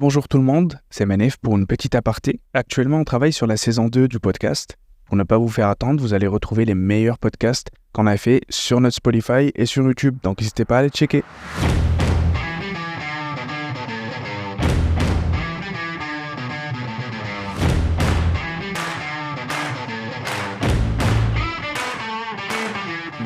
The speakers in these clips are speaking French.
Bonjour tout le monde, c'est Manef pour une petite aparté. Actuellement, on travaille sur la saison 2 du podcast. Pour ne pas vous faire attendre, vous allez retrouver les meilleurs podcasts qu'on a fait sur notre Spotify et sur YouTube. Donc n'hésitez pas à aller checker.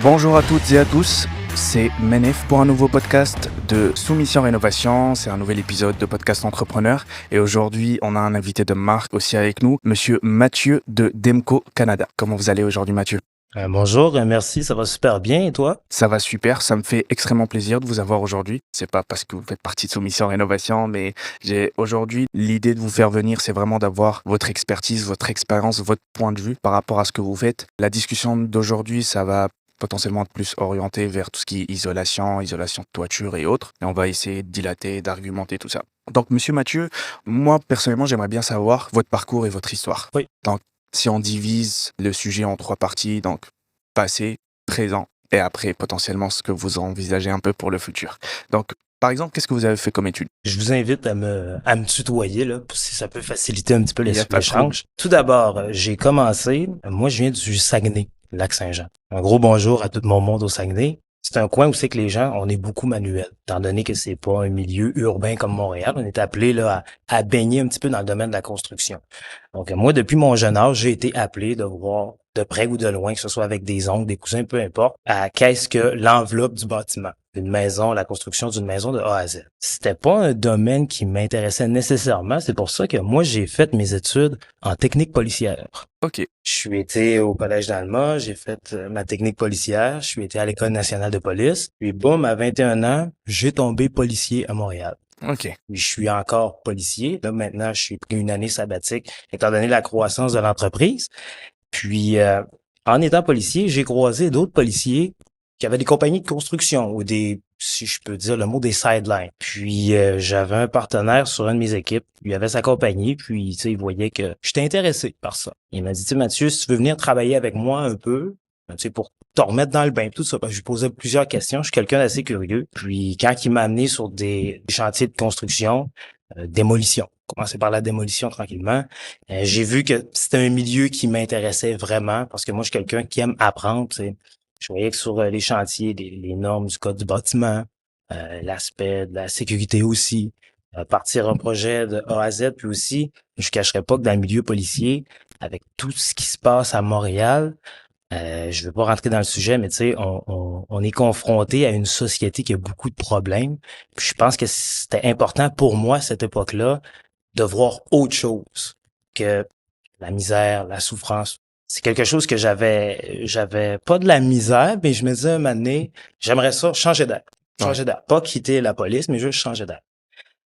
Bonjour à toutes et à tous, c'est Menef pour un nouveau podcast de Soumission Rénovation. C'est un nouvel épisode de Podcast Entrepreneur. Et aujourd'hui, on a un invité de marque aussi avec nous, Monsieur Mathieu de Demco Canada. Comment vous allez aujourd'hui, Mathieu? Bonjour, merci, ça va super bien et toi? Ça va super, ça me fait extrêmement plaisir de vous avoir aujourd'hui. C'est pas parce que vous faites partie de Soumission Rénovation, mais j'ai aujourd'hui l'idée de vous faire venir, c'est vraiment d'avoir votre expertise, votre expérience, votre point de vue par rapport à ce que vous faites. La discussion d'aujourd'hui, ça va potentiellement être plus orienté vers tout ce qui est isolation de toiture et autres. Et on va essayer de dilater, d'argumenter tout ça. Donc, Monsieur Mathieu, moi, personnellement, j'aimerais bien savoir votre parcours et votre histoire. Oui. Donc, si on divise le sujet en 3 parties, donc passé, présent et après, potentiellement, ce que vous envisagez un peu pour le futur. Donc, par exemple, qu'est-ce que vous avez fait comme étude? Je vous invite à me tutoyer, là, si ça peut faciliter un petit peu Il y a pas de trouble. l'échange. Tout d'abord, j'ai commencé, moi je viens du Saguenay, Lac-Saint-Jean. Un gros bonjour à tout mon monde au Saguenay. C'est un coin où c'est que les gens, on est beaucoup manuels, étant donné que c'est pas un milieu urbain comme Montréal. On est appelé là à baigner un petit peu dans le domaine de la construction. Donc moi, depuis mon jeune âge, j'ai été appelé de voir de près ou de loin, que ce soit avec des oncles, des cousins, peu importe, à qu'est-ce que l'enveloppe du bâtiment, d'une maison, la construction d'une maison de A à Z. C'était pas un domaine qui m'intéressait nécessairement. C'est pour ça que moi, j'ai fait mes études en technique policière. OK. Je suis été au collège d'Alma, j'ai fait ma technique policière, je suis été à l'École nationale de police, puis boum, à 21 ans, j'ai tombé policier à Montréal. OK. Puis je suis encore policier. Là, maintenant, je suis pris une année sabbatique, étant donné la croissance de l'entreprise. Puis, en étant policier, j'ai croisé d'autres policiers qui avaient des compagnies de construction ou des, si je peux dire le mot, des sidelines. Puis, j'avais un partenaire sur une de mes équipes. Il avait sa compagnie, puis, tu sais, il voyait que j'étais intéressé par ça. Il m'a dit, tu sais, Mathieu, si tu veux venir travailler avec moi un peu, tu sais, pour te remettre dans le bain, tout ça. Parce que je lui posais plusieurs questions. Je suis quelqu'un d'assez curieux. Puis, quand il m'a amené sur des chantiers de construction, démolition. Commencer par la démolition tranquillement. J'ai vu que c'était un milieu qui m'intéressait vraiment parce que moi, je suis quelqu'un qui aime apprendre. Tu sais. Je voyais que sur les chantiers, les normes du code du bâtiment, l'aspect de la sécurité aussi, partir un projet de A à Z, puis aussi, je cacherais pas que dans le milieu policier, avec tout ce qui se passe à Montréal, je veux pas rentrer dans le sujet, mais tu sais, on est confronté à une société qui a beaucoup de problèmes. Puis je pense que c'était important pour moi à cette époque-là de voir autre chose que la misère, la souffrance. C'est quelque chose que j'avais pas de la misère, mais je me disais un moment donné, j'aimerais ça changer d'air. Changer d'air. Pas quitter la police, mais juste changer d'air.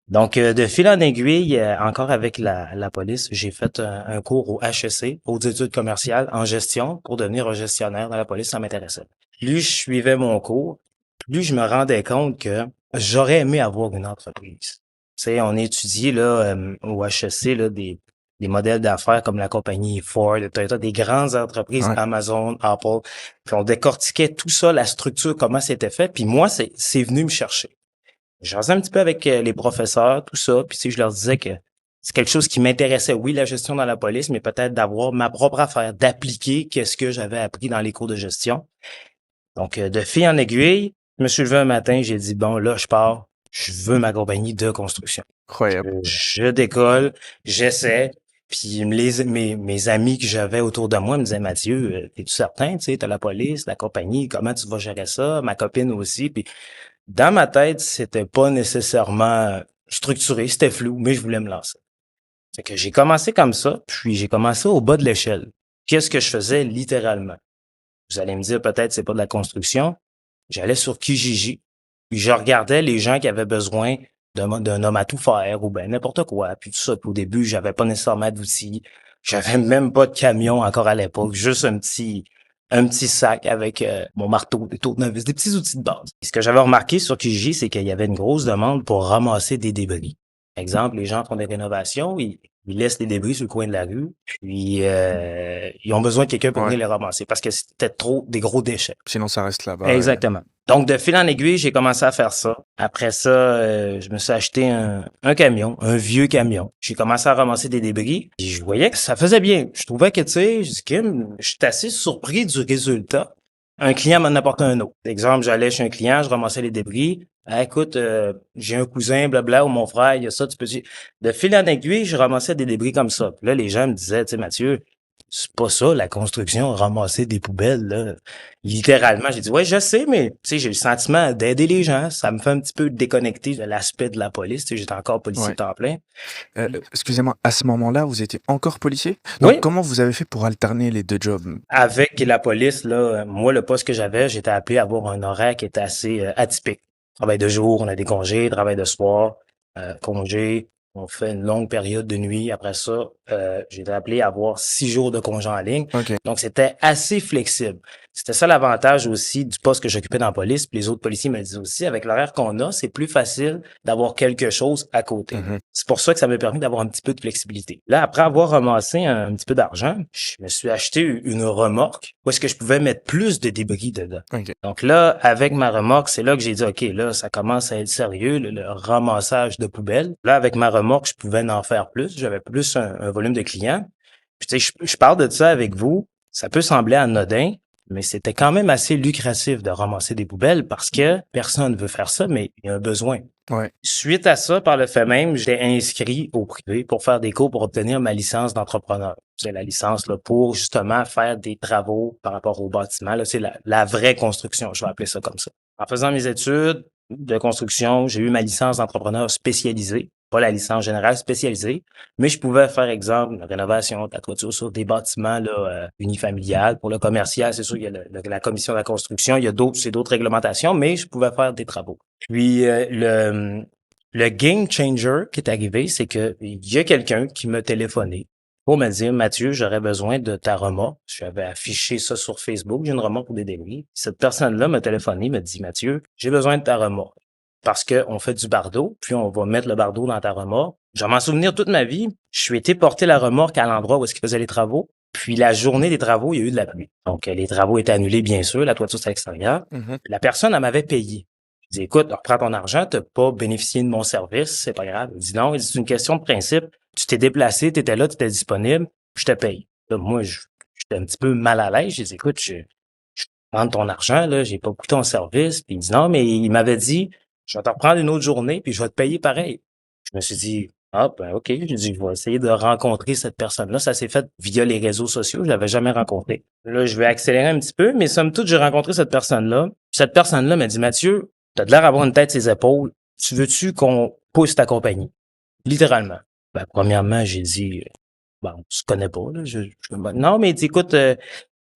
Donc, de fil en aiguille, encore avec la police, j'ai fait un cours au HEC, Hautes études commerciales, en gestion, pour devenir un gestionnaire dans la police, ça m'intéressait. Plus je suivais mon cours, plus je me rendais compte que j'aurais aimé avoir une entreprise. Tu sais, on étudie là au HEC là, des modèles d'affaires comme la compagnie Ford, Toyota, des grandes entreprises, Ouais. Amazon, Apple. Puis on décortiquait tout ça, la structure, comment c'était fait. Puis moi, c'est venu me chercher. J'en un petit peu avec les professeurs, tout ça, puis tu sais, je leur disais que c'est quelque chose qui m'intéressait, oui, la gestion dans la police, mais peut-être d'avoir ma propre affaire, d'appliquer qu'est-ce que j'avais appris dans les cours de gestion. Donc, de fil en aiguille, je me suis levé un matin, j'ai dit, bon, là, je pars, je veux ma compagnie de construction. Incroyable. Je décolle, j'essaie, puis mes amis que j'avais autour de moi me disaient, Mathieu, t'es-tu certain, tu sais, t'as la police, la compagnie, comment tu vas gérer ça? Ma copine aussi, puis dans ma tête, c'était pas nécessairement structuré, c'était flou, mais je voulais me lancer. Fait que j'ai commencé comme ça, puis j'ai commencé au bas de l'échelle. Qu'est-ce que je faisais littéralement? Vous allez me dire peut-être c'est pas de la construction. J'allais sur Kijiji, puis je regardais les gens qui avaient besoin d'un homme à tout faire ou ben n'importe quoi. Puis tout ça. Puis au début, j'avais pas nécessairement d'outils. J'avais même pas de camion encore à l'époque, juste un petit sac avec mon marteau, des tournevis, des petits outils de base. Et ce que j'avais remarqué sur Kijiji, c'est qu'il y avait une grosse demande pour ramasser des débris. Exemple, les gens font des rénovations, ils laissent des débris sur le coin de la rue, puis ils ont besoin de quelqu'un pour Ouais. venir les ramasser parce que c'était trop des gros déchets. Sinon, ça reste là-bas. Exactement. Donc, de fil en aiguille, j'ai commencé à faire ça. Après ça, je me suis acheté un camion, un vieux camion. J'ai commencé à ramasser des débris. Et je voyais que ça faisait bien. Je trouvais que, tu sais, je suis assez surpris du résultat. Un client m'en apportait un autre. Exemple, j'allais chez un client, je ramassais les débris. Ah, écoute, j'ai un cousin, blabla, ou mon frère, il y a ça, tu peux dire. De fil en aiguille, je ramassais des débris comme ça. Puis là, les gens me disaient, tu sais, Mathieu, c'est pas ça, la construction, ramasser des poubelles, là. Littéralement, j'ai dit, ouais, je sais, mais, tu sais, j'ai le sentiment d'aider les gens. Ça me fait un petit peu déconnecter de l'aspect de la police. Tu sais, j'étais encore policier Ouais. temps plein. Excusez-moi, à ce moment-là, vous étiez encore policier? Donc, Oui. comment vous avez fait pour alterner les deux jobs? Avec la police, là, moi, le poste que j'avais, j'étais appelé à avoir un horaire qui était assez atypique. Travail de jour, on a des congés, travail de soir, congé, on fait une longue période de nuit. Après ça, j'étais appelé à avoir 6 jours de congé en ligne. OK. Donc, c'était assez flexible. C'était ça l'avantage aussi du poste que j'occupais dans la police. Puis les autres policiers me le disent aussi, avec l'horaire qu'on a, c'est plus facile d'avoir quelque chose à côté. Mhm. C'est pour ça que ça m'a permis d'avoir un petit peu de flexibilité. Là, après avoir ramassé un petit peu d'argent, je me suis acheté une remorque où est-ce que je pouvais mettre plus de débris dedans. OK. Donc là, avec ma remorque, c'est là que j'ai dit, OK, là, ça commence à être sérieux, le ramassage de poubelles. Là, avec ma remorque, je pouvais en faire plus. J'avais plus un volume de clients. Puis, tu sais, je parle de ça avec vous. Ça peut sembler anodin, mais c'était quand même assez lucratif de ramasser des poubelles parce que personne ne veut faire ça, mais il y a un besoin. Ouais. Suite à ça, par le fait même, j'étais inscrit au privé pour faire des cours pour obtenir ma licence d'entrepreneur. C'est la licence là, pour justement faire des travaux par rapport au bâtiment. Là, c'est la vraie construction, je vais appeler ça comme ça. En faisant mes études de construction, j'ai eu ma licence d'entrepreneur spécialisée, pas la licence générale spécialisée, mais je pouvais faire, exemple, une rénovation de la toiture sur des bâtiments là, unifamiliales. Pour le commercial, c'est sûr, il y a la commission de la construction, il y a d'autres réglementations, mais je pouvais faire des travaux. Puis le game changer qui est arrivé, c'est que il y a quelqu'un qui m'a téléphoné pour me dire, Mathieu, j'aurais besoin de ta remorque. J'avais affiché ça sur Facebook, j'ai une remorque pour des débris. Cette personne-là m'a téléphoné, m'a dit, Mathieu, j'ai besoin de ta remorque parce que on fait du bardeau, puis on va mettre le bardeau dans ta remorque. Je vais m'en souvenir toute ma vie. Je suis été porter la remorque à l'endroit où est-ce qu'ils faisaient les travaux. Puis la journée des travaux, il y a eu de la pluie. Donc les travaux étaient annulés, bien sûr. La toiture, c'est à l'extérieur. Mhm. La personne, elle m'avait payé. Je dis, écoute, reprends ton argent, t'as pas bénéficié de mon service, c'est pas grave. Il dit non, c'est une question de principe. Tu t'es déplacé, t'étais là, t'étais disponible, je te paye. Là, moi, j'étais un petit peu mal à l'aise. J'ai dit, écoute, je prends ton argent, là, j'ai pas pris ton service. Puis il dit non, mais il m'avait dit, je vais te reprendre une autre journée, puis je vais te payer pareil. Je me suis dit, ah, ben, OK. J'ai dit, je vais essayer de rencontrer cette personne-là. Ça s'est fait via les réseaux sociaux. Je l'avais jamais rencontré. Là, je vais accélérer un petit peu, mais somme toute, j'ai rencontré cette personne-là. Cette personne-là m'a dit, Mathieu, t'as de l'air d'avoir une tête sur ses épaules. Tu veux-tu qu'on pousse ta compagnie? Littéralement. Ben, premièrement, j'ai dit, bon, on se connaît pas, là. Non, mais il dit, écoute,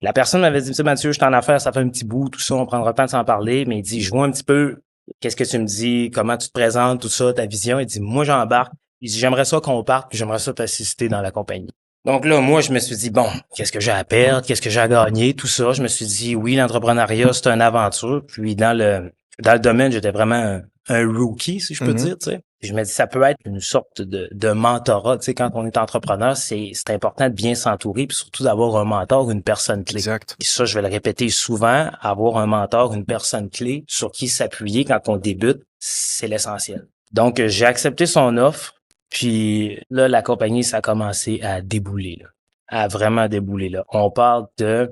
la personne m'avait dit, Mathieu, je suis en affaires, ça fait un petit bout, tout ça, on prendra le temps de s'en parler, mais il dit, je vois un petit peu, qu'est-ce que tu me dis, comment tu te présentes, tout ça, ta vision. Il dit, moi, j'embarque. Il dit, j'aimerais ça qu'on parte, puis j'aimerais ça t'assister dans la compagnie. Donc là, moi, je me suis dit, bon, qu'est-ce que j'ai à perdre, qu'est-ce que j'ai à gagner, tout ça. Je me suis dit, oui, l'entrepreneuriat, c'est une aventure. Puis dans le domaine, j'étais vraiment un rookie, si je peux Mhm. dire, tu sais. Puis je me dis, ça peut être une sorte de mentorat, tu sais, quand on est entrepreneur, c'est important de bien s'entourer, puis surtout d'avoir un mentor, une personne clé. Exact. Et ça, je vais le répéter souvent, avoir un mentor, une personne clé sur qui s'appuyer quand on débute, c'est l'essentiel. Donc, j'ai accepté son offre, puis là, la compagnie, ça a commencé à débouler, là. À vraiment débouler, là. On parle de...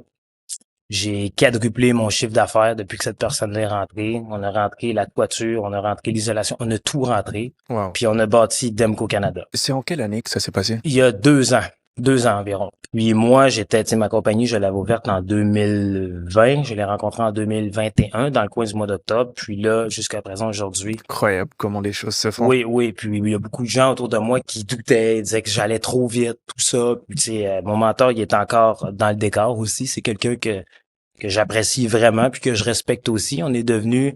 J'ai quadruplé mon chiffre d'affaires depuis que cette personne-là est rentrée. On a rentré la toiture, on a rentré l'isolation, on a tout rentré. Wow. Puis on a bâti Demco Canada. C'est en quelle année que ça s'est passé? Il y a 2 ans environ. Puis moi, j'étais, tu sais, ma compagnie, je l'avais ouverte en 2020. Je l'ai rencontrée en 2021 dans le coin du mois d'octobre. Puis là, jusqu'à présent, aujourd'hui. Incroyable comment les choses se font. Oui. Puis il y a beaucoup de gens autour de moi qui doutaient, disaient que j'allais trop vite, tout ça. Puis tu sais, mon mentor, il est encore dans le décor aussi. C'est quelqu'un que j'apprécie vraiment puis que je respecte aussi. On est devenus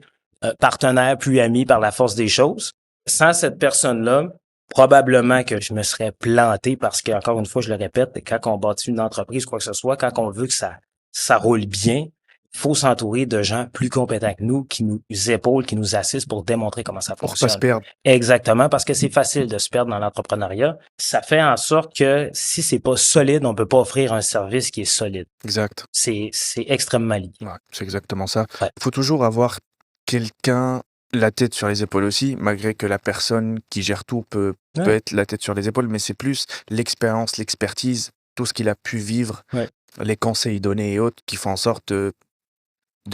partenaires puis amis par la force des choses. Sans cette personne-là, probablement que je me serais planté parce qu'encore une fois, je le répète, quand on bâtit une entreprise, quoi que ce soit, quand on veut que ça roule bien, faut s'entourer de gens plus compétents que nous, qui nous épaulent, qui nous assistent pour démontrer comment ça Pour pas se fonctionne. perdre. Exactement, parce que c'est facile de se perdre dans l'entrepreneuriat. Ça fait en sorte que si c'est pas solide, on peut pas offrir un service qui est solide. Exact. C'est extrêmement lié. Ouais, c'est exactement ça. Ouais. Il faut toujours avoir quelqu'un la tête sur les épaules aussi, malgré que la personne qui gère tout peut Ouais. être la tête sur les épaules, mais c'est plus l'expérience, l'expertise, tout ce qu'il a pu vivre, Ouais. les conseils donnés et autres qui font en sorte de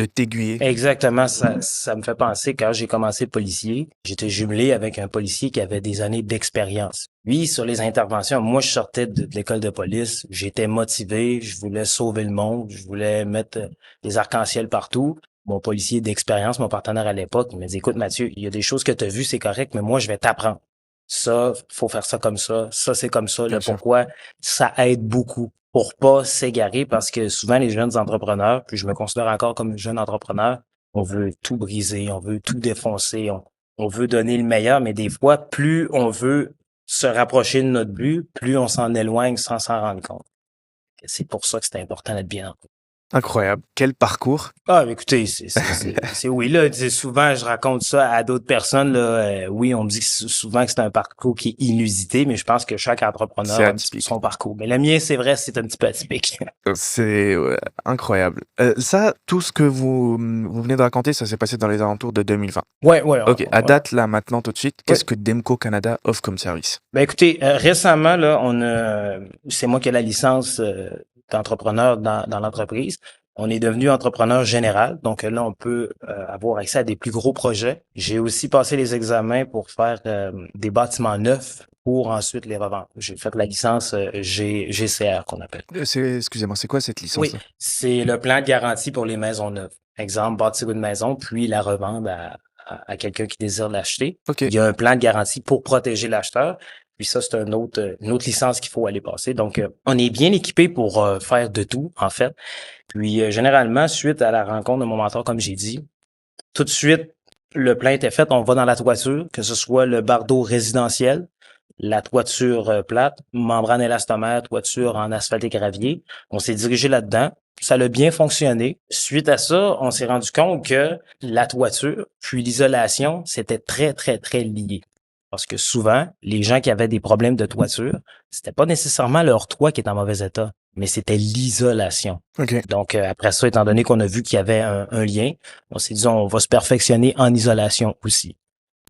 t'aiguiller. Exactement, ça me fait penser quand j'ai commencé policier, j'étais jumelé avec un policier qui avait des années d'expérience. Lui, sur les interventions, moi je sortais de l'école de police, j'étais motivé, je voulais sauver le monde, je voulais mettre des arcs-en-ciel partout. Mon policier d'expérience, mon partenaire à l'époque, il m'a dit, écoute Mathieu, il y a des choses que tu as vues, c'est correct, mais moi je vais t'apprendre. Ça, faut faire ça comme ça c'est comme ça, Bien le sûr. pourquoi, ça aide beaucoup pour pas s'égarer parce que souvent les jeunes entrepreneurs, puis je me considère encore comme un jeune entrepreneur, on veut tout briser, on veut tout défoncer, on veut donner le meilleur, mais des fois, plus on veut se rapprocher de notre but, plus on s'en éloigne sans s'en rendre compte. C'est pour ça que c'est important d'être bien entouré. Incroyable. Quel parcours. Ah, mais écoutez, c'est oui, là, souvent, je raconte ça à d'autres personnes, là, oui, on me dit souvent que c'est un parcours qui est inusité, mais je pense que chaque C'est entrepreneur a un petit peu atypique. son parcours. Mais le mien, c'est vrai, c'est un petit peu atypique. C'est incroyable. Ça, tout ce que vous venez de raconter, ça s'est passé dans les alentours de 2020. Ouais. Ok, à Ouais. date, là, maintenant, tout de suite, qu'est-ce que Demco Canada offre comme service? Ben écoutez, récemment, là, c'est moi qui ai la licence d'entrepreneur dans l'entreprise. On est devenu entrepreneur général, donc là, on peut avoir accès à des plus gros projets. J'ai aussi passé les examens pour faire des bâtiments neufs pour ensuite les revendre. J'ai fait la licence GCR qu'on appelle. Excusez-moi, c'est quoi cette Oui, licence-là? c'est le plan de garantie pour les maisons neuves. Exemple, bâtir une maison, puis la revendre à quelqu'un qui désire l'acheter. Ok. Il y a un plan de garantie pour protéger l'acheteur. Puis ça, c'est une autre licence qu'il faut aller passer. Donc, on est bien équipé pour faire de tout, en fait. Puis, généralement, suite à la rencontre de mon mentor, comme j'ai dit, tout de suite, le plan était fait. On va dans la toiture, que ce soit le bardeau résidentiel, la toiture plate, membrane élastomère, toiture en asphalte et gravier. On s'est dirigé là-dedans. Ça a bien fonctionné. Suite à ça, on s'est rendu compte que la toiture puis l'isolation, c'était très, très, très lié. Parce que souvent, les gens qui avaient des problèmes de toiture, c'était pas nécessairement leur toit qui est en mauvais état, mais c'était l'isolation. Ok. Donc, après ça, étant donné qu'on a vu qu'il y avait un lien, on s'est dit, on va se perfectionner en isolation aussi.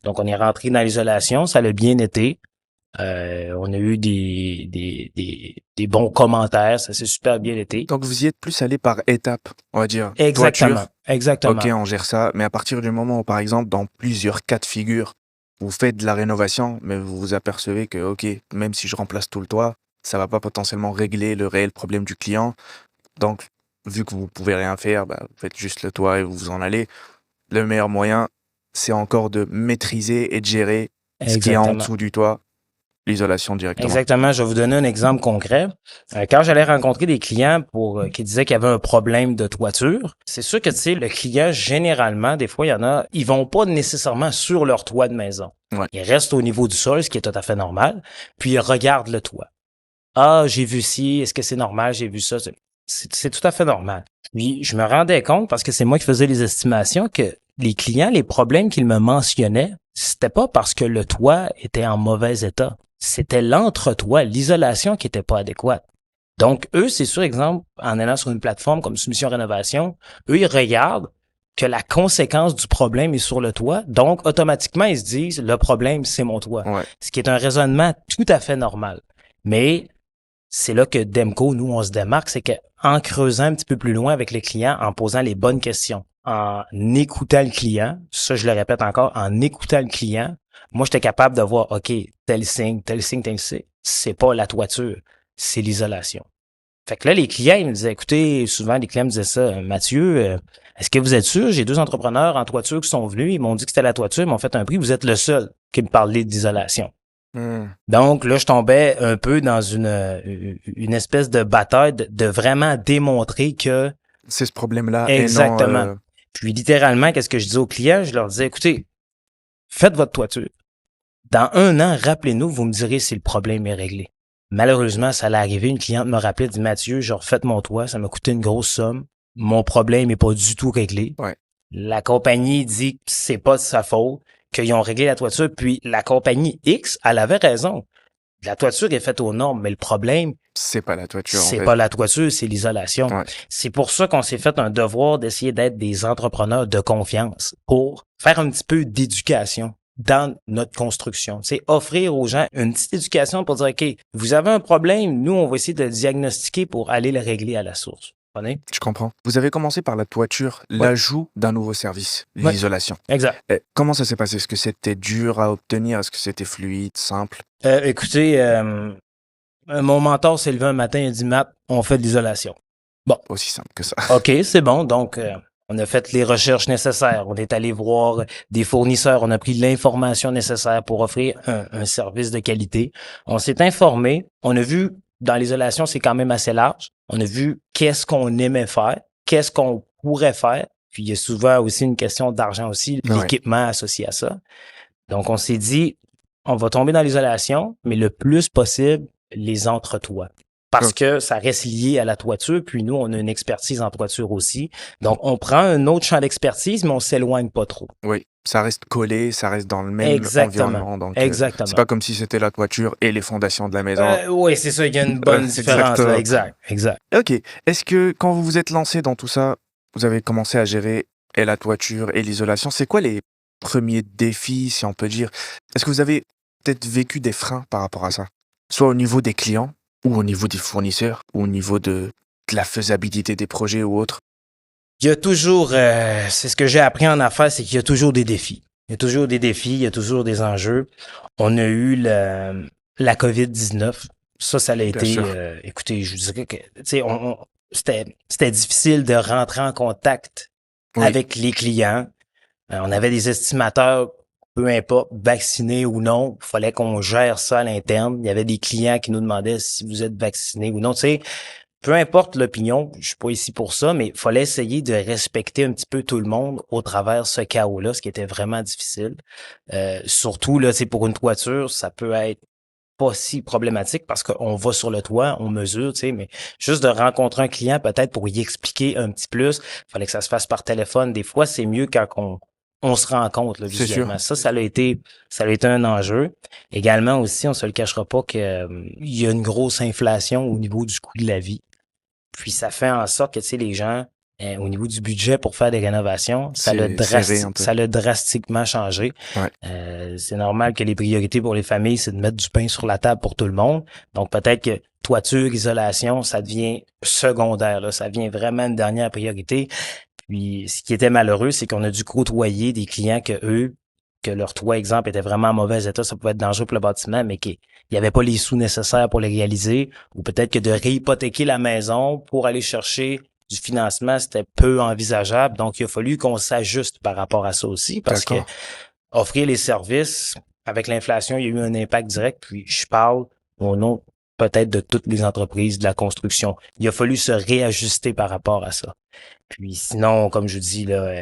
Donc, on est rentré dans l'isolation, ça l'a bien été. On a eu des bons commentaires, ça s'est super bien été. Donc, vous y êtes plus allé par étapes, on va dire. Exactement, Toiture, exactement. ok, on gère ça. Mais à partir du moment où, par exemple, dans plusieurs cas de figure, vous faites de la rénovation, mais vous vous apercevez que, ok, même si je remplace tout le toit, ça va pas potentiellement régler le réel problème du client. Donc, vu que vous pouvez rien faire, bah, vous faites juste le toit et vous vous en allez. Le meilleur moyen, c'est encore de maîtriser et de gérer ce qui est en Exactement. dessous du toit, l'isolation directement. Exactement. Je vais vous donner un exemple concret. Quand j'allais rencontrer des clients qui disaient qu'il y avait un problème de toiture, c'est sûr que, tu sais, le client, généralement, des fois, il y en a, ils vont pas nécessairement sur leur toit de maison. Ouais. Ils restent au niveau du sol, ce qui est tout à fait normal, puis ils regardent le toit. Ah, j'ai vu ci, est-ce que c'est normal, j'ai vu ça. C'est tout à fait normal. Puis, je me rendais compte, parce que c'est moi qui faisais les estimations, que les clients, les problèmes qu'ils me mentionnaient, c'était pas parce que le toit était en mauvais état. C'était l'entretoit, l'isolation qui était pas adéquate. Donc, eux, c'est sûr, exemple, en allant sur une plateforme comme Soumission Rénovation, eux, ils regardent que la conséquence du problème est sur le toit. Donc, automatiquement, ils se disent, le problème, c'est mon toit. Ouais. Ce qui est un raisonnement tout à fait normal. Mais c'est là que Demco, nous, on se démarque, c'est qu'en creusant un petit peu plus loin avec les clients, en posant les bonnes questions, en écoutant le client, ça, je le répète encore, en écoutant le client, moi, j'étais capable de voir, OK, tel signe, c'est pas la toiture, c'est l'isolation. Fait que là, les clients, ils me disaient, écoutez, souvent, les clients me disaient ça, Mathieu, est-ce que vous êtes sûr? J'ai 2 entrepreneurs en toiture qui sont venus, ils m'ont dit que c'était la toiture, ils m'ont fait un prix, vous êtes le seul qui me parlait d'isolation. Donc là, je tombais un peu dans une espèce de bataille de vraiment démontrer que... C'est ce problème-là. Exactement. Et non, Puis littéralement, qu'est-ce que je disais aux clients? Je leur disais, écoutez, faites votre toiture. Dans 1 an, rappelez-nous, vous me direz si le problème est réglé. Malheureusement, ça allait arriver, une cliente me rappelait, dit Mathieu, j'ai refait mon toit, ça m'a coûté une grosse somme. mon problème est pas du tout réglé. Ouais. La compagnie dit que c'est pas de sa faute, qu'ils ont réglé la toiture, puis la compagnie X, elle avait raison. La toiture est faite aux normes, mais le problème, C'est pas la toiture, en c'est fait. pas la toiture, c'est l'isolation. Ouais. C'est pour ça qu'on s'est fait un devoir d'essayer d'être des entrepreneurs de confiance pour faire un petit peu d'éducation dans notre construction. C'est offrir aux gens une petite éducation pour dire, OK, vous avez un problème, nous, on va essayer de le diagnostiquer pour aller le régler à la source. Vous comprenez? Je comprends. Vous avez commencé par la toiture, Ouais. l'ajout d'un nouveau service, Ouais. l'isolation. Exact. Comment ça s'est passé? Est-ce que c'était dur à obtenir? Est-ce que c'était fluide, simple? Écoutez, mon mentor s'est levé un matin et a dit, Matt, on fait de l'isolation. Aussi simple que ça. OK, c'est bon. Donc, on a fait les recherches nécessaires. On est allé voir des fournisseurs. On a pris l'information nécessaire pour offrir un service de qualité. On s'est informé. On a vu, dans l'isolation, c'est quand même assez large. On a vu qu'est-ce qu'on aimait faire, qu'est-ce qu'on pourrait faire. Puis, il y a souvent aussi une question d'argent aussi, Ouais. l'équipement associé à ça. Donc, on s'est dit, on va tomber dans l'isolation, mais le plus possible, les entre-toits. Parce que ça reste lié à la toiture, puis nous, on a une expertise en toiture aussi. Donc, on prend un autre champ d'expertise, mais on s'éloigne pas trop. Oui, ça reste collé, ça reste dans le même Exactement. environnement. Donc, Exactement. c'est pas comme si c'était la toiture et les fondations de la maison. Oui, c'est ça, il y a une bonne différence. Là. Exact. Ok. Est-ce que quand vous vous êtes lancé dans tout ça, vous avez commencé à gérer et la toiture et l'isolation? C'est quoi les premiers défis, si on peut dire? Est-ce que vous avez peut-être vécu des freins par rapport à ça? Soit au niveau des clients, ou au niveau des fournisseurs, ou au niveau de la faisabilité des projets ou autre? Il y a toujours, c'est ce que j'ai appris en affaires, c'est qu'il y a toujours des défis. Il y a toujours des défis, il y a toujours des enjeux. On a eu la COVID-19. Ça a été, écoutez, je vous dirais que, tu sais, c'était difficile de rentrer en contact avec les clients. On avait des estimateurs, peu importe, vaccinés ou non. Il fallait qu'on gère ça à l'interne. Il y avait des clients qui nous demandaient si vous êtes vacciné ou non. Tu sais, peu importe l'opinion, je suis pas ici pour ça, mais il fallait essayer de respecter un petit peu tout le monde au travers ce chaos-là, ce qui était vraiment difficile. Surtout, là, c'est pour une toiture, ça peut être pas si problématique parce qu'on va sur le toit, on mesure, tu sais, mais juste de rencontrer un client peut-être pour y expliquer un petit plus, fallait que ça se fasse par téléphone. Des fois, c'est mieux quand on se rencontre là, visuellement. Ça a été un enjeu. Également aussi, on se le cachera pas que il y a une grosse inflation au niveau du coût de la vie. Puis ça fait en sorte que tu sais les gens au niveau du budget pour faire des rénovations, ça l'a drastiquement changé. Ouais. C'est normal que les priorités pour les familles, c'est de mettre du pain sur la table pour tout le monde. Donc peut-être que toiture, isolation, ça devient secondaire. Là. Ça devient vraiment une dernière priorité. Puis ce qui était malheureux, c'est qu'on a dû côtoyer des clients que leur toit, exemple, était vraiment en mauvais état, ça pouvait être dangereux pour le bâtiment, mais qu'il n'y avait pas les sous nécessaires pour les réaliser, ou peut-être que de réhypothéquer la maison pour aller chercher du financement, c'était peu envisageable. Donc, il a fallu qu'on s'ajuste par rapport à ça aussi, parce que offrir les services, avec l'inflation, il y a eu un impact direct, puis je parle au nom peut-être de toutes les entreprises de la construction. Il a fallu se réajuster par rapport à ça. Puis sinon, comme je dis, là,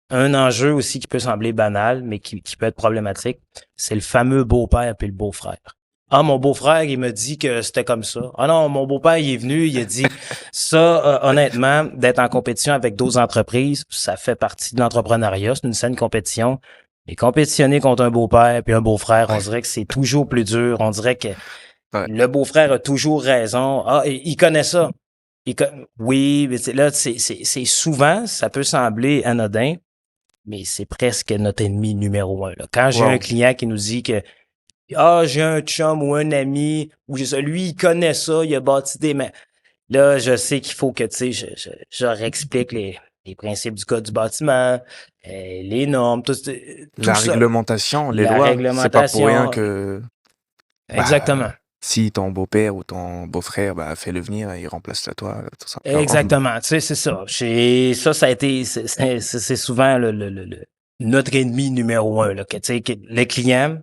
un enjeu aussi qui peut sembler banal, mais qui peut être problématique, c'est le fameux beau-père puis le beau-frère. Ah, mon beau-frère, il me dit que c'était comme ça. Ah non, mon beau-père, il est venu, il a dit ça, honnêtement, d'être en compétition avec d'autres entreprises, ça fait partie de l'entrepreneuriat, c'est une saine compétition. Mais compétitionner contre un beau-père puis un beau-frère, on dirait que c'est toujours plus dur. On dirait que le beau-frère a toujours raison. Ah, il connaît ça. Oui, mais là, c'est souvent, ça peut sembler anodin, mais c'est presque notre ennemi numéro 1. Là. Quand j'ai un client qui nous dit que j'ai un chum ou un ami, ou lui, il connaît ça, il a bâti des mains. Là, je sais qu'il faut que, tu sais, je leur explique les principes du code du bâtiment, les normes, tout la ça. Réglementation, les lois, c'est pas pour rien que... Exactement. Si ton beau-père ou ton beau-frère, fais-le venir, il remplace toi, tout ça. Exactement, tu sais, c'est ça. Ça a été, c'est souvent notre ennemi numéro 1, là, que, tu sais, que le client,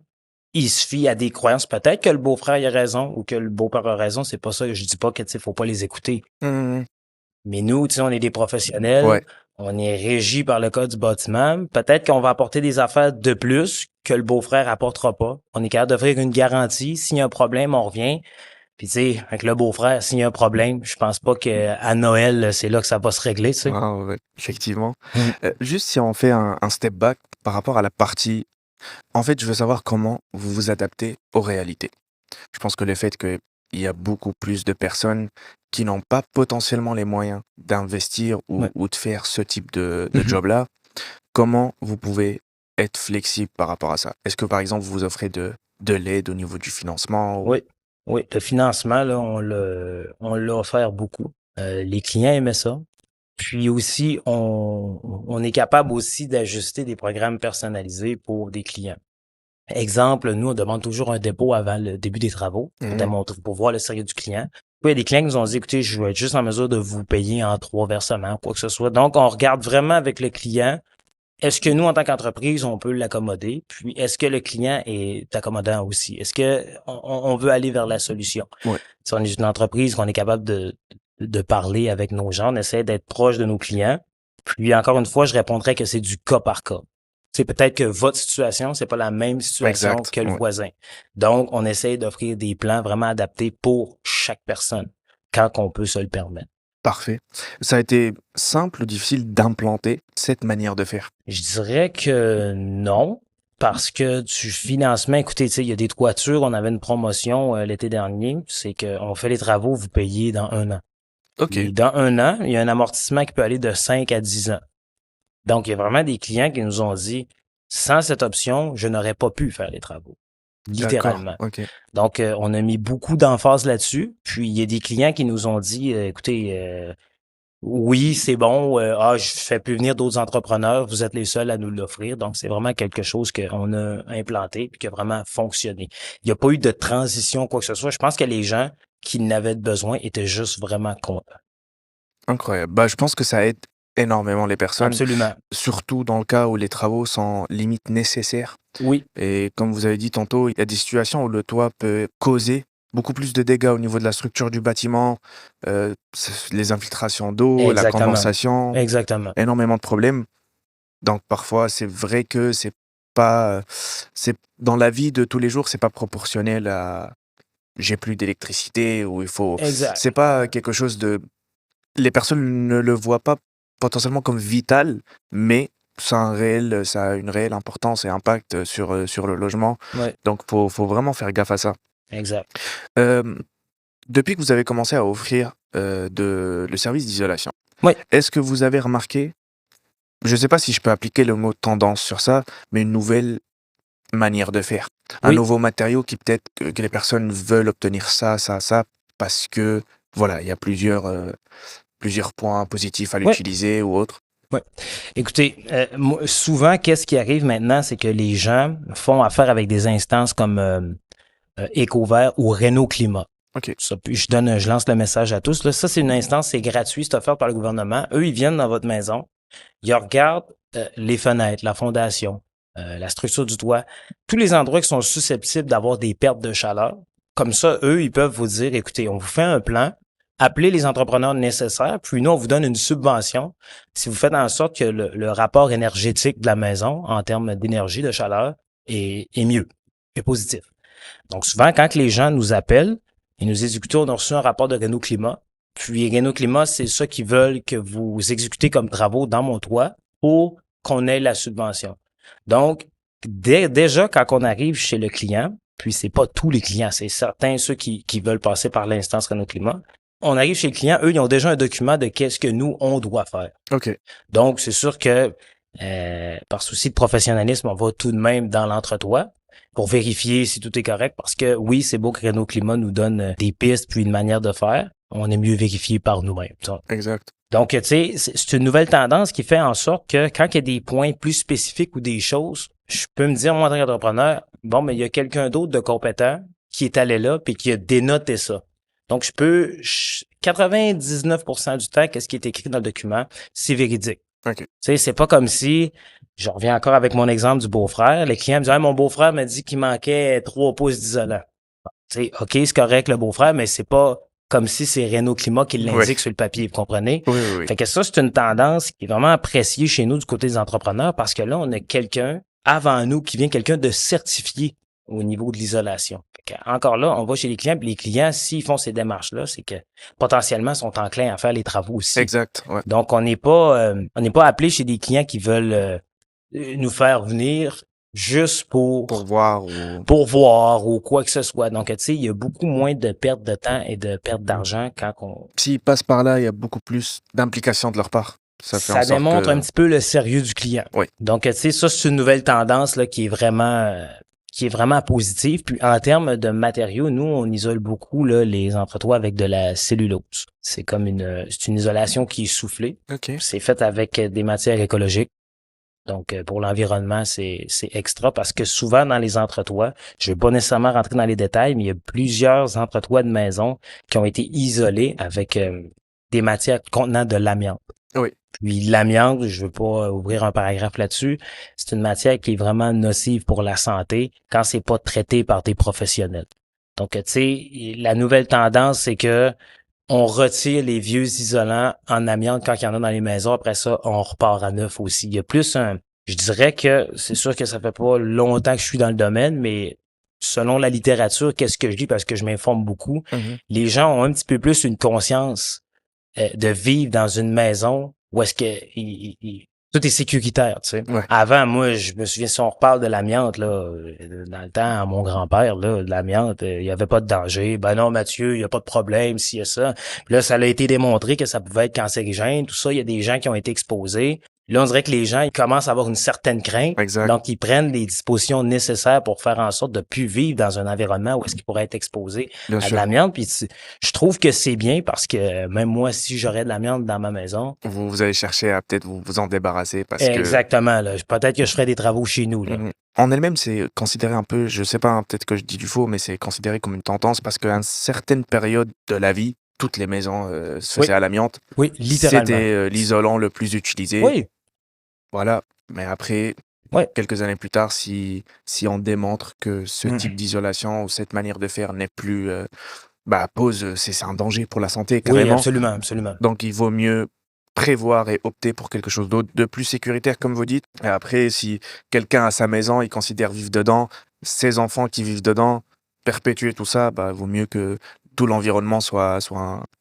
il se fie à des croyances. Peut-être que le beau-frère a raison ou que le beau-père a raison, c'est pas ça. Je dis pas que, tu sais, faut pas les écouter. Mais nous, tu sais, on est des professionnels. On est régi par le code du bâtiment. Peut-être qu'on va apporter des affaires de plus que le beau-frère apportera pas. On est capable d'offrir une garantie. S'il y a un problème, on revient. Puis tu sais, avec le beau-frère, s'il y a un problème, je pense pas qu'à Noël, c'est là que ça va se régler, tu sais. Ouais, effectivement. Mm. Juste si on fait un step back par rapport à la partie, en fait, je veux savoir comment vous vous adaptez aux réalités. Je pense que le fait qu'il y a beaucoup plus de personnes qui n'ont pas potentiellement les moyens d'investir Ouais. ou de faire ce type de Mhm. job-là, comment vous pouvez être flexible par rapport à ça? Est-ce que, par exemple, vous vous offrez de l'aide au niveau du financement? Oui, oui, le financement, là, on l'a offert beaucoup. Les clients aimaient ça. Puis aussi, on est capable aussi d'ajuster des programmes personnalisés pour des clients. Exemple, nous, on demande toujours un dépôt avant le début des travaux pour Mhm. démontrer, pour voir le sérieux du client. Puis, il y a des clients qui nous ont dit, écoutez, je vais être juste en mesure de vous payer en 3 versements, quoi que ce soit. Donc, on regarde vraiment avec le client. Est-ce que nous, en tant qu'entreprise, on peut l'accommoder? Puis, est-ce que le client est accommodant aussi? Est-ce que on veut aller vers la solution? Ouais, Si on est une entreprise, qu'on est capable de parler avec nos gens, on essaie d'être proche de nos clients. Puis, encore une fois, je répondrais que c'est du cas par cas. C'est peut-être que votre situation, c'est pas la même situation exact. que le Ouais. voisin. Donc, on essaie d'offrir des plans vraiment adaptés pour chaque personne, quand on peut se le permettre. Parfait. Ça a été simple ou difficile d'implanter cette manière de faire? Je dirais que non, parce que du financement, écoutez, tu sais, il y a des toitures, on avait une promotion l'été dernier, c'est qu'on fait les travaux, vous payez dans 1 an. Ok, Puis dans 1 an, il y a un amortissement qui peut aller de 5 à 10 ans. Donc, il y a vraiment des clients qui nous ont dit, sans cette option, je n'aurais pas pu faire les travaux. d'accord, Littéralement. ok. Donc, on a mis beaucoup d'emphase là-dessus. Puis, il y a des clients qui nous ont dit, écoutez, oui, c'est bon. Je fais plus venir d'autres entrepreneurs. Vous êtes les seuls à nous l'offrir. Donc, c'est vraiment quelque chose qu'on a implanté et qui a vraiment fonctionné. Il n'y a pas eu de transition, quoi que ce soit. Je pense que les gens qui n'avaient besoin étaient juste vraiment contents. Incroyable. Bah, je pense que ça aide énormément les personnes, Absolument. surtout dans le cas où les travaux sont limite nécessaires. Oui, Et comme vous avez dit tantôt, il y a des situations où le toit peut causer beaucoup plus de dégâts au niveau de la structure du bâtiment, les infiltrations d'eau, la exactement. condensation, Exactement. énormément de problèmes. Donc parfois, c'est vrai que pas, c'est dans la vie de tous les jours, c'est pas proportionnel à j'ai plus d'électricité ou il faut. Exact. C'est pas quelque chose de. Les personnes ne le voient pas potentiellement comme vital, mais ça a une réelle importance et impact sur le logement. Oui, Donc faut vraiment faire gaffe à ça. exact. Euh, Depuis que vous avez commencé à offrir le service d'isolation, Oui, est-ce que vous avez remarqué, je ne sais pas si je peux appliquer le mot tendance sur ça, mais une nouvelle manière de faire? Un oui. nouveau matériau qui peut-être que les personnes veulent obtenir ça, parce que voilà, il y a plusieurs points positifs à Oui. l'utiliser ou autre. Oui. Écoutez, souvent, qu'est-ce qui arrive maintenant, c'est que les gens font affaire avec des instances comme Écovert ou Renault Climat. Ok, Ça, puis je lance le message à tous. Là, ça, c'est une instance, c'est gratuit, c'est offert par le gouvernement. Eux, ils viennent dans votre maison, ils regardent les fenêtres, la fondation, la structure du toit, tous les endroits qui sont susceptibles d'avoir des pertes de chaleur. Comme ça, eux, ils peuvent vous dire, écoutez, on vous fait un plan, appelez les entrepreneurs nécessaires, puis nous, on vous donne une subvention si vous faites en sorte que le rapport énergétique de la maison, en termes d'énergie, de chaleur, est mieux, est positif. Donc souvent, quand les gens nous appellent, ils nous disent, écoutez, on a reçu un rapport de Renault Climat. Puis Renault Climat, c'est ça qu'ils veulent que vous exécutez comme travaux dans mon toit pour qu'on ait la subvention. Donc, déjà, quand on arrive chez le client, puis c'est pas tous les clients, c'est certains, ceux qui veulent passer par l'instance Renault Climat, on arrive chez le client, eux, ils ont déjà un document de qu'est-ce que nous, on doit faire. ok, Donc, c'est sûr que par souci de professionnalisme, on va tout de même dans l'entretoit pour vérifier si tout est correct parce que oui, c'est beau que Renault Climat nous donne des pistes puis une manière de faire. On est mieux vérifié par nous-mêmes. exact. Donc, tu sais, c'est une nouvelle tendance qui fait en sorte que quand il y a des points plus spécifiques ou des choses, je peux me dire, moi, en tant qu'entrepreneur, bon, mais il y a quelqu'un d'autre de compétent qui est allé là puis qui a dénoté ça. Donc, 99% du temps, qu'est-ce qui est écrit dans le document, c'est véridique. Ok, Tu sais, c'est pas comme si, je reviens encore avec mon exemple du beau-frère, le client me dit, ah, mon beau-frère m'a dit qu'il manquait 3 pouces d'isolant. Tu sais, OK, c'est correct le beau-frère, mais c'est pas comme si c'est Renault Climat qui oui, l'indique sur le papier, vous comprenez? oui. Fait que ça, c'est une tendance qui est vraiment appréciée chez nous du côté des entrepreneurs parce que là, on a quelqu'un avant nous qui vient quelqu'un de certifié au niveau de l'isolation. Encore là, on va chez les clients, puis les clients, s'ils font ces démarches-là, c'est que potentiellement sont enclins à faire les travaux aussi. Exact, ouais. Donc, on n'est pas appelé chez des clients qui veulent nous faire venir juste Pour voir ou... pour voir ou quoi que ce soit. Donc, tu sais, il y a beaucoup moins de perte de temps et de perte d'argent quand S'ils passent par là, il y a beaucoup plus d'implication de leur part. Ça fait en sorte démontre que... un petit peu le sérieux du client. Oui. Donc, tu sais, ça, c'est une nouvelle tendance là, qui est vraiment positive. Puis, en termes de matériaux, nous, on isole beaucoup là, les entretoits avec de la cellulose. C'est une isolation qui est soufflée. OK. C'est fait avec des matières écologiques. Donc, pour l'environnement, c'est extra parce que souvent, dans les entretoits, je ne vais pas nécessairement rentrer dans les détails, mais il y a plusieurs entretoits de maisons qui ont été isolés avec des matières contenant de l'amiante. Oui. Puis l'amiante, je veux pas ouvrir un paragraphe là-dessus, c'est une matière qui est vraiment nocive pour la santé quand c'est pas traité par des professionnels. Donc, tu sais, la nouvelle tendance, c'est que on retire les vieux isolants en amiante quand il y en a dans les maisons. Après ça, on repart à neuf aussi. Il y a plus je dirais que c'est sûr que ça fait pas longtemps que je suis dans le domaine, mais selon la littérature, qu'est-ce que je lis parce que je m'informe beaucoup, les gens ont un petit peu plus une conscience de vivre dans une maison où est-ce que tout est sécuritaire, tu sais. Ouais. Avant, moi, je me souviens, si on reparle de l'amiante, là, dans le temps, à mon grand-père, là, de l'amiante, il y avait pas de danger. Ben non, Mathieu, il y a pas de problème s'il y a ça. Puis là, ça a été démontré que ça pouvait être cancérigène, tout ça. Il y a des gens qui ont été exposés. Là, on dirait que les gens, ils commencent à avoir une certaine crainte. Exact. Donc, ils prennent les dispositions nécessaires pour faire en sorte de plus vivre dans un environnement où est-ce qu'ils pourraient être exposés Bien à de sûr. l'amiante. Puis, je trouve que c'est bien parce que même moi, si j'aurais de l'amiante dans ma maison... Vous avez cherché à peut-être vous en débarrasser parce que... Exactement. Là. Peut-être que je ferais des travaux chez nous. Là. En elle-même, c'est considéré un peu, je sais pas, hein, peut-être que je dis du faux, mais c'est considéré comme une tendance parce qu'à une certaine période de la vie, toutes les maisons se faisaient à l'amiante. Oui, littéralement. C'était l'isolant le plus utilisé. Oui. Voilà. Mais après, quelques années plus tard, si on démontre que ce type d'isolation ou cette manière de faire n'est plus... c'est un danger pour la santé, carrément. Oui, absolument, absolument. Donc, il vaut mieux prévoir et opter pour quelque chose d'autre, de plus sécuritaire, comme vous dites. Et après, si quelqu'un a sa maison, il considère vivre dedans, ses enfants qui vivent dedans, perpétuer tout ça, vaut mieux que tout l'environnement soit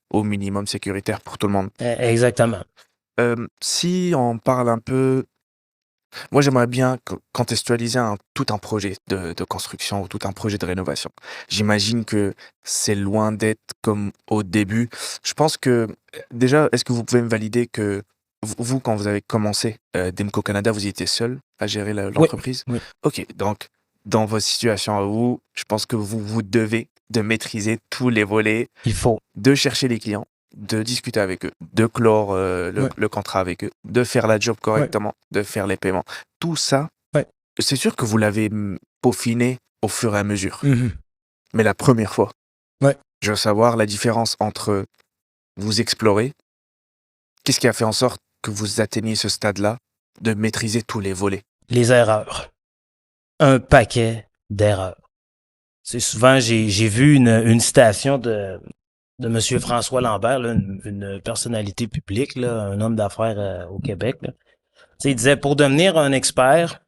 au minimum sécuritaire pour tout le monde. Exactement. Si on parle un peu... Moi, j'aimerais bien contextualiser tout un projet de construction ou tout un projet de rénovation. J'imagine que c'est loin d'être comme au début. Je pense que, déjà, est-ce que vous pouvez me valider que vous, quand vous avez commencé Demco Canada, vous étiez seul à gérer l'entreprise? Oui. Ok, donc dans votre situation à vous, je pense que vous devez de maîtriser tous les volets. Il faut. De chercher les clients, de discuter avec eux, de clore le contrat avec eux, de faire la job correctement, de faire les paiements. Tout ça, c'est sûr que vous l'avez peaufiné au fur et à mesure. Mais la première fois, je veux savoir la différence entre vous explorer, qu'est-ce qui a fait en sorte que vous atteigniez ce stade-là de maîtriser tous les volets? Les erreurs. Un paquet d'erreurs. C'est souvent, j'ai vu une citation de Monsieur François Lambert, là, une personnalité publique, là, un homme d'affaires au Québec. Là. Il disait, pour devenir un expert,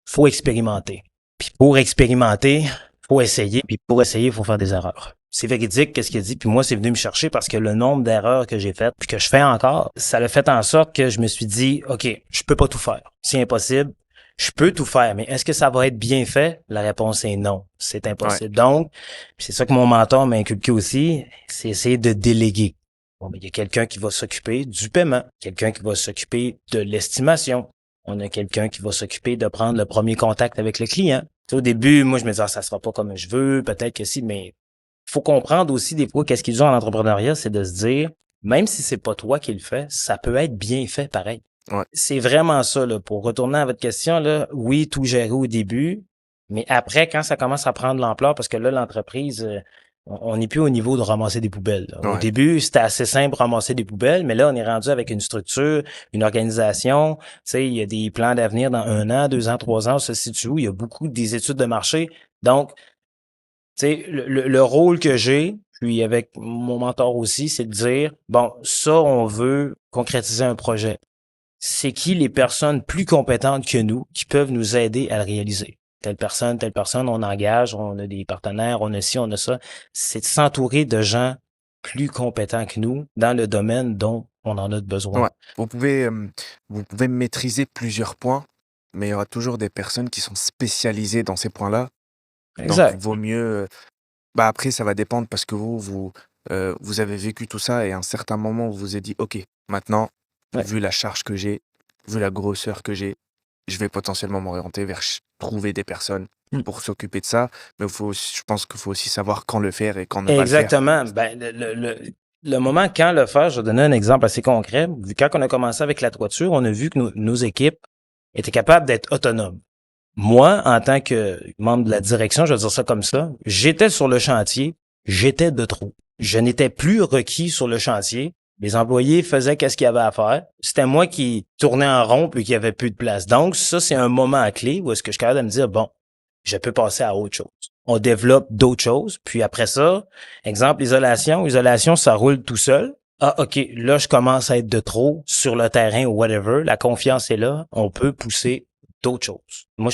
faut expérimenter. Puis pour expérimenter, faut essayer. Puis pour essayer, il faut faire des erreurs. C'est véridique, qu'est-ce qu'il dit. Puis moi, c'est venu me chercher parce que le nombre d'erreurs que j'ai faites, puis que je fais encore, ça l'a fait en sorte que je me suis dit, OK, je peux pas tout faire. C'est impossible. Je peux tout faire, mais est-ce que ça va être bien fait? La réponse est non. C'est impossible. Donc, c'est ça que mon mentor m'a inculqué aussi, c'est essayer de déléguer. Bon, mais il y a quelqu'un qui va s'occuper du paiement, quelqu'un qui va s'occuper de l'estimation. On a quelqu'un qui va s'occuper de prendre le premier contact avec le client. Au début, moi, je me disais, ça sera pas comme je veux, peut-être que si, mais il faut comprendre aussi des fois qu'est-ce qu'ils ont en entrepreneuriat, c'est de se dire, même si c'est pas toi qui le fais, ça peut être bien fait pareil. C'est vraiment ça, là. Pour retourner à votre question, là, oui, tout gérer au début, mais après, quand ça commence à prendre l'ampleur, parce que là, l'entreprise, on n'est plus au niveau de ramasser des poubelles. Au début, c'était assez simple ramasser des poubelles, mais là, on est rendu avec une structure, une organisation. Tu sais, il y a des plans d'avenir dans 1 an, 2 ans, 3 ans, on se situe où? Il y a beaucoup des études de marché. Donc, tu sais, le rôle que j'ai, puis avec mon mentor aussi, c'est de dire, bon, ça, on veut concrétiser un projet. C'est qui les personnes plus compétentes que nous qui peuvent nous aider à le réaliser? telle personne, on engage, on a des partenaires, on a ci, on a ça. C'est de s'entourer de gens plus compétents que nous dans le domaine dont on en a besoin. Ouais. Vous pouvez maîtriser plusieurs points, mais il y aura toujours des personnes qui sont spécialisées dans ces points-là. Donc, Exact. vaut mieux. Bah après, ça va dépendre parce que vous avez vécu tout ça et à un certain moment, vous vous êtes dit, OK, maintenant, Ouais. vu la charge que j'ai, vu la grosseur que j'ai, je vais potentiellement m'orienter vers trouver des personnes Mm. pour s'occuper de ça. Mais je pense qu'il faut aussi savoir quand le faire et quand ne pas le faire. Exactement. Ben, le moment quand le faire, je vais donner un exemple assez concret. Quand on a commencé avec la toiture, on a vu que nos équipes étaient capables d'être autonomes. Moi, en tant que membre de la direction, je vais dire ça comme ça, j'étais sur le chantier, j'étais de trop. Je n'étais plus requis sur le chantier. Les employés faisaient qu'est-ce qu'il y avait à faire. C'était moi qui tournais en rond puis qui avait plus de place. Donc, ça, c'est un moment clé où est-ce que je suis capable de me dire, bon, je peux passer à autre chose. On développe d'autres choses. Puis après ça, exemple, isolation. Isolation, ça roule tout seul. Ah, OK, là, je commence à être de trop sur le terrain ou whatever. La confiance est là. On peut pousser d'autres choses. Moi, je